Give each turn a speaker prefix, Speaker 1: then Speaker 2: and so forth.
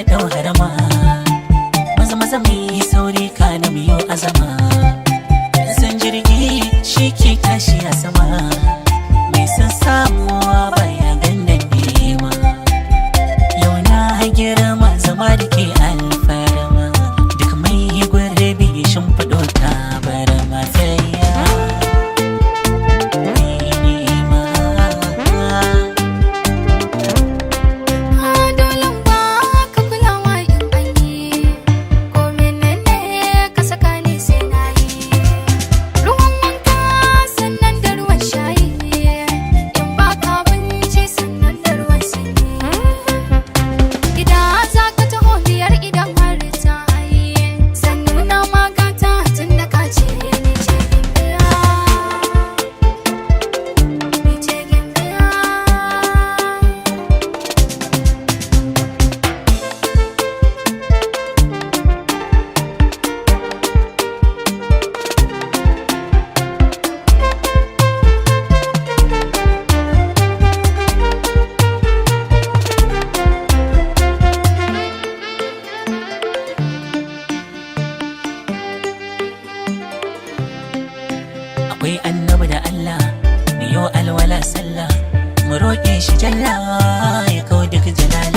Speaker 1: ɗau harama, maza maza mai sauri kana miyo azama. San jirgi shi ke tashi a sama, mai san samuwa baya gandan nema. Yau na girma zama da ke alfarma, duk mai gwarbi shimfiɗo ta bar mafaya. Akwai annabi da Allah, mu yo alwala sallah, mu roƙe shi jalla ya kawo duk jalala.